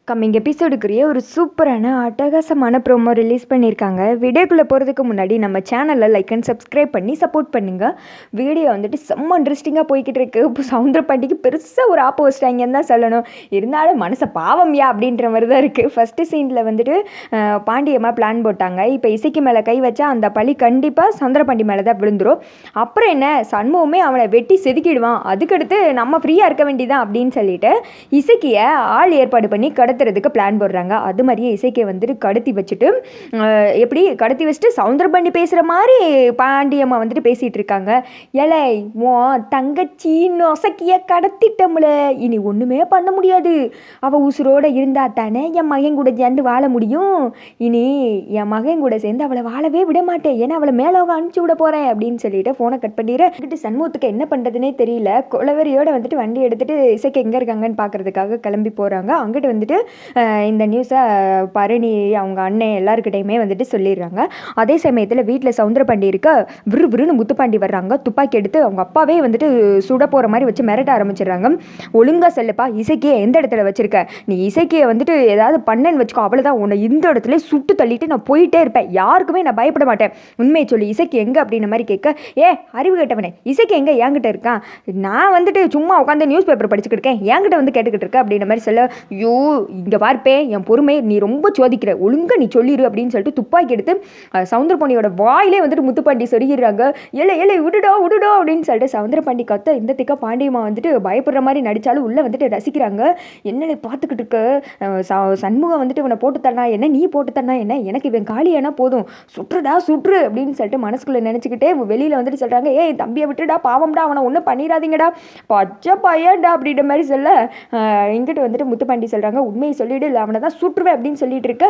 Coming எபிசோடுக்குரிய ஒரு சூப்பரான அட்டகாசமான ப்ரோமோ ரிலீஸ் பண்ணியிருக்காங்க. வீடியோக்குள்ளே போகிறதுக்கு முன்னாடி நம்ம சேனலில் லைக் அண்ட் சப்ஸ்கிரைப் பண்ணி சப்போர்ட் பண்ணுங்கள். வீடியோ வந்துட்டு செம்ம இன்ட்ரெஸ்டிங்காக போய்கிட்டு இருக்கு. இப்போ சவுந்தரபாண்டிக்கு பெருசாக ஒரு ஆப்பு வச்சிட்டாங்கன்னு தான் சொல்லணும். இருந்தாலும் மனசை பாவம்யா அப்படின்ற மாதிரி தான் இருக்குது. ஃபஸ்ட்டு சீனில் வந்துட்டு பாண்டியம்மா பிளான் போட்டாங்க. இப்போ இசைக்கு மேலே கை வச்சா அந்த பழி கண்டிப்பாக சவுந்தரபாண்டி மேலே தான் விழுந்துடும். அப்புறம் என்ன, சண்முகமே அவனை வெட்டி செதுக்கிடுவான், அதுக்கடுத்து நம்ம ஃப்ரீயாக இருக்க வேண்டியதான் அப்படின்னு சொல்லிட்டு இசைக்கியை ஆள் ஏற்பாடு பண்ணி கடத்துறதுக்கு பிளான் போடுறாங்க. அது மாதிரியே இசைக்கியை வந்துட்டு கடத்தி வச்சுட்டு எப்படி கடத்தி வச்சுட்டு சவுந்தரபாண்டி பேசுகிற மாதிரி பாண்டியம்மா வந்துட்டு பேசிகிட்டு இருக்காங்க. ஏலே தங்கச்சி நொசக்கிய கடத்திட்டோம்ல, இனி ஒன்றுமே பண்ண முடியாது. அவள் உசுரோடு இருந்தா தானே என் மகன் கூட சேர்ந்து வாழ முடியும். இனி என் மகன் கூட சேர்ந்து அவளை வாழவே விட மாட்டேன், ஏன்னா அவளை மேலோக அனுப்பிச்சி விட போகிறேன் அப்படின்னு சொல்லிட்டு ஃபோனை கட் பண்ணிட்டு சண்முகத்துக்கு என்ன பண்ணுறதுனே தெரியல. குளவரியோட வந்துட்டு வண்டி எடுத்துகிட்டு இசைக்கு எங்கே இருக்காங்கன்னு பார்க்குறதுக்காக கிளம்பி போகிறாங்க. அங்கிட்டு வந்துட்டு இந்த நியூஸை பரணி அவங்க அண்ணன் எல்லாருக்கிட்டையுமே வந்துட்டு சொல்லிடுறாங்க. அதே சமயத்தில் வீட்டில் சவுந்தரபாண்டி இருக்க விறுவிறுன்னு முத்துப்பாண்டி வர்றாங்க. துப்பாக்கி எடுத்து அவங்க அப்பாவே வந்துட்டு சுட போகிற மாதிரி வச்சு மிரட்ட ஆரம்பிச்சிடுறாங்க. ஒழுங்காக செல்லுப்பா, இசைக்கியை எந்த இடத்துல வச்சிருக்க, நீ இசைக்கியை வந்துட்டு ஏதாவது பண்ணேன்னு வச்சுக்கோ, அவ்வளோதான், உன்னை இந்த இடத்துல சுட்டு தள்ளிட்டு நான் போயிட்டே இருப்பேன், யாருக்குமே நான் பயப்பட மாட்டேன், உண்மையை சொல்லி இசைக்கு எங்கே அப்படின்ற மாதிரி கேட்க, அறிவு கேட்டவனே, இசைக்கு எங்கே என்கிட்ட இருக்கான், நான் வந்துட்டு சும்மா உட்காந்து நியூஸ் பேப்பர் படிச்சுக்கிட்டு இருக்கேன், என்கிட்ட வந்து கேட்டுக்கிட்டு இருக்கேன் அப்படின்ற மாதிரி சொல்ல, ஐயோ இங்கே பார்ப்பே என் பொறுமை நீ ரொம்ப சோதிக்கிற, ஒழுங்காக நீ சொல்லிடு அப்படின்னு சொல்லிட்டு துப்பாக்கி எடுத்து சவுந்தரபாண்டியோட வாயிலே வந்துட்டு முத்துப்பாண்டி சொருகிறாங்க. ஏழை விடுடோ அப்படின்னு சொல்லிட்டு சவுந்தரபாண்டி கத்த, இந்த திக்க பாண்டியம்மா வந்துட்டு பயப்படுற மாதிரி நடித்தாலும் உள்ளே வந்துட்டு ரசிக்கிறாங்க. என்னென்ன பார்த்துக்கிட்டு இருக்க, சண்முகம் வந்துட்டு இவனை போட்டு தரனா என்ன, நீ போட்டு தரனா என்ன, எனக்கு இவன் காலியானா போதும், சுற்று அப்படின்னு சொல்லிட்டு மனசுக்குள்ளே நினச்சிக்கிட்டே வெளியில் வந்துட்டு சொல்கிறாங்க. தம்பியை விட்டுடா, பாவம்டா, அவனை ஒன்றும் பண்ணிடாதீங்கடா, பச்சை பையன்டா அப்படின்ற மாதிரி சொல்ல, இங்கிட்டு வந்துட்டு முத்துப்பாண்டி சொல்கிறாங்க, உண்மையை சொல்லிவிடு, இல்லை அவனை தான் சுற்றுவேன் அப்படின்னு சொல்லிட்டு இருக்க,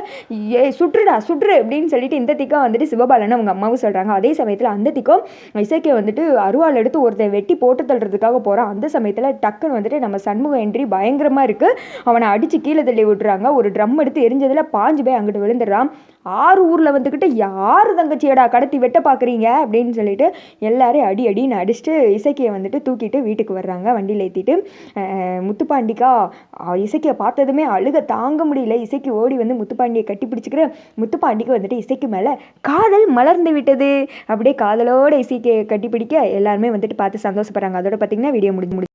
சுற்று அப்படின்னு சொல்லிட்டு இந்த திக்கம் வந்துட்டு சிவபாலன் அவங்க அம்மாவும் சொல்கிறாங்க. அதே சமயத்தில் அந்த திக்கம் இசைக்கை வந்துட்டு அருவாள் எடுத்து ஒருத்தன் வெட்டி போட்டு தள்ளுறதுக்காக போகிறான். அந்த சமயத்தில் டக்குன்னு வந்துட்டு நம்ம சண்முக என்ட்ரி பயங்கரமாக இருக்குது. அவனை அடித்து கீழே தள்ளி விட்டுறாங்க. ஒரு ட்ரம் எடுத்து எரிஞ்சதில் பாஞ்சு போய் அங்கிட்டு விழுந்துடுறான். 6 ஊரில் வந்துக்கிட்டு யார் தங்கச்சியடா கடத்தி வெட்ட பார்க்குறீங்க அப்படின்னு சொல்லிட்டு எல்லாரையும் அடின்னு அடிச்சுட்டு இசைக்கியை வந்துட்டு தூக்கிட்டு வீட்டுக்கு வர்றாங்க வண்டியில் ஏற்றிட்டு. முத்துப்பாண்டிக்கா இசைக்கியை பார்த்ததுமே அழுக தாங்க முடியல. இசைக்கு ஓடி வந்து முத்துப்பாண்டியை கட்டி பிடிச்சிக்கிற, முத்துப்பாண்டிக்கு வந்துட்டு இசைக்கு மேலே காதல் மலர்ந்து விட்டது. அப்படியே காதலோட இசைக்கு கட்டி பிடிக்க எல்லாருமே வந்துட்டு பார்த்து சந்தோஷப்படுறாங்க. அதோட பார்த்திங்கன்னா வீடியோ முடிஞ்சு